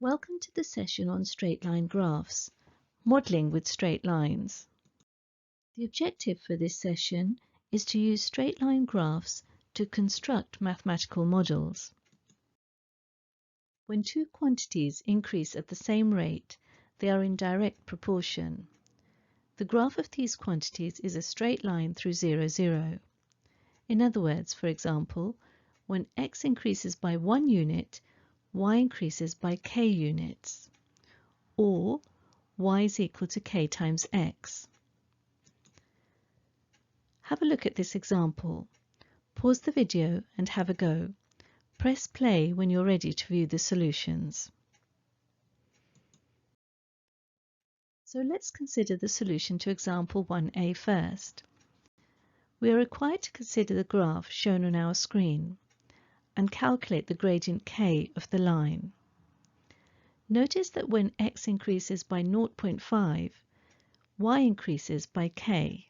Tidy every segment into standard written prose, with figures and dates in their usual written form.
Welcome to the session on straight line graphs, modelling with straight lines. The objective for this session is to use straight line graphs to construct mathematical models. When two quantities increase at the same rate, they are in direct proportion. The graph of these quantities is a straight line through 0, 0. In other words, for example, when x increases by 1 unit, y increases by k units, or y is equal to k times x. Have a look at this example. Pause the video and have a go. Press play when you're ready to view the solutions. So let's consider the solution to example 1a first. We are required to consider the graph shown on our screen and calculate the gradient k of the line. Notice that when x increases by 0.5, y increases by k.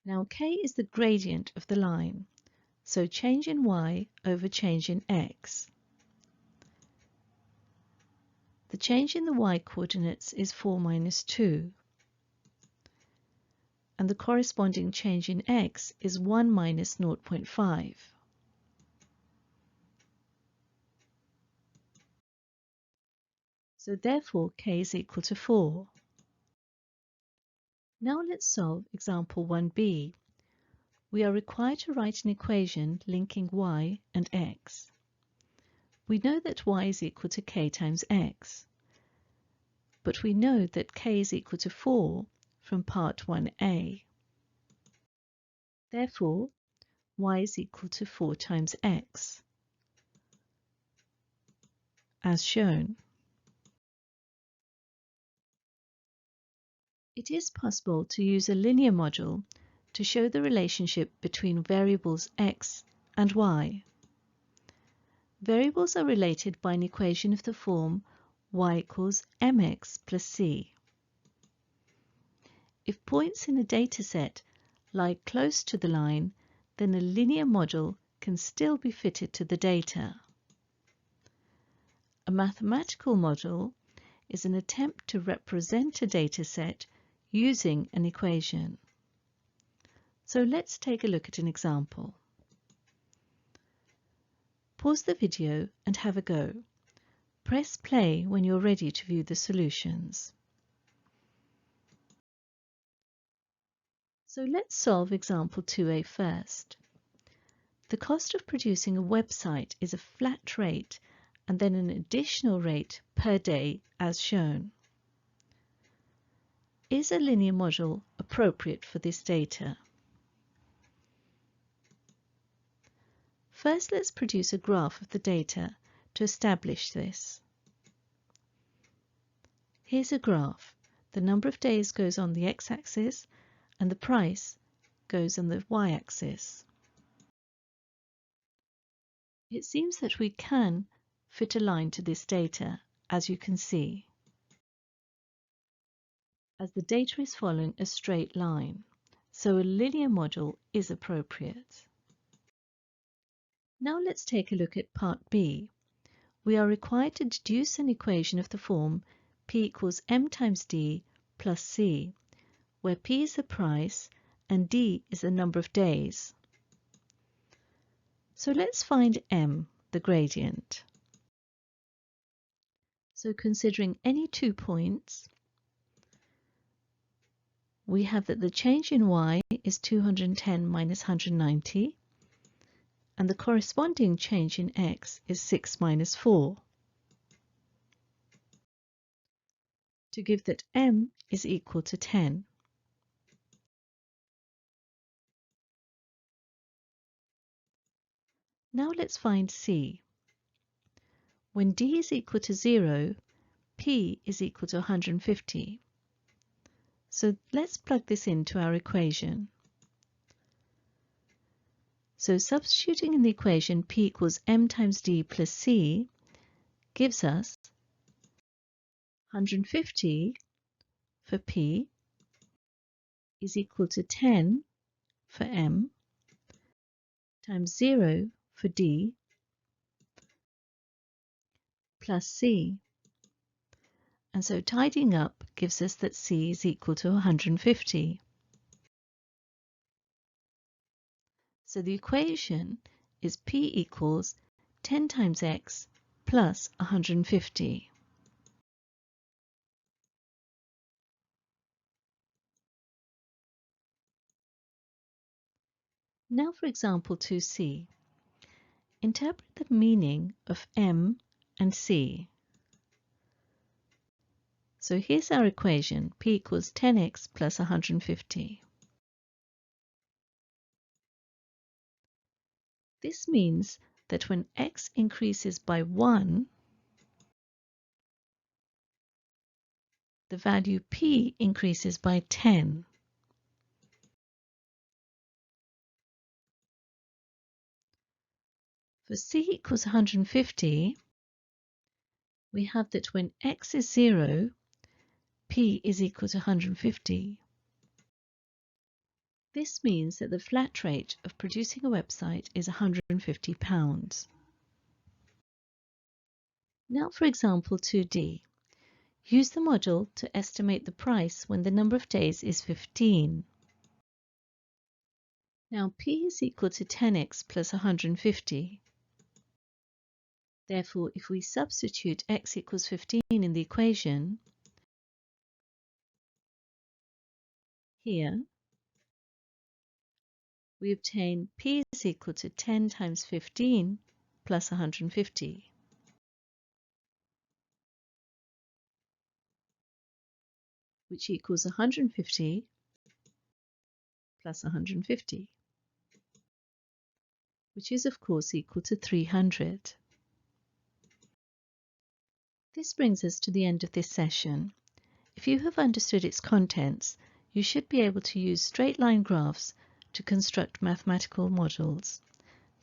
Now k is the gradient of the line, so change in y over change in x. The change in the y coordinates is 4 minus 2, and the corresponding change in x is 1 minus 0.5. So therefore k is equal to 4. Now let's solve example 1b. We are required to write an equation linking y and x. We know that y is equal to k times x, but we know that k is equal to 4 from part 1a. Therefore, y is equal to 4 times x, as shown. It is possible to use a linear model to show the relationship between variables x and y. Variables are related by an equation of the form y equals mx plus c. If points in a dataset lie close to the line, then a linear model can still be fitted to the data. A mathematical model is an attempt to represent a dataset using an equation. So let's take a look at an example. Pause the video and have a go. Press play when you're ready to view the solutions. So let's solve example 2a first. The cost of producing a website is a flat rate and then an additional rate per day as shown. Is a linear model appropriate for this data? First, let's produce a graph of the data to establish this. Here's a graph. The number of days goes on the x-axis and the price goes on the y-axis. It seems that we can fit a line to this data, as you can see, as the data is following a straight line, so a linear model is appropriate. Now let's take a look at part B. We are required to deduce an equation of the form P equals m times d plus c, where P is the price and d is the number of days. So let's find m, the gradient. So considering any 2 points, we have that the change in y is 210 minus 190, and the corresponding change in x is 6 minus 4, to give that m is equal to 10. Now let's find c. When d is equal to 0, p is equal to 150. So let's plug this into our equation. So substituting in the equation p equals m times d plus c gives us 150 for p is equal to 10 for m times 0 for d plus C. And so tidying up gives us that C is equal to 150. So the equation is P equals 10 times X plus 150. Now for example 2C. Interpret the meaning of M and C. So here's our equation, P equals 10x plus 150. This means that when x increases by 1, the value P increases by 10. For C equals 150, we have that when x is 0, P is equal to 150. This means that the flat rate of producing a website is £150. Now for example 2D. Use the model to estimate the price when the number of days is 15. Now P is equal to 10x plus 150. Therefore, if we substitute x equals 15 in the equation, here, we obtain P is equal to 10 times 15 plus 150. Which equals 150 plus 150, which is of course equal to 300. This brings us to the end of this session. If you have understood its contents, you should be able to use straight line graphs to construct mathematical models.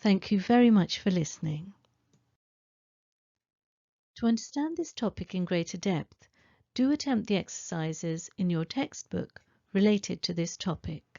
Thank you very much for listening. To understand this topic in greater depth, do attempt the exercises in your textbook related to this topic.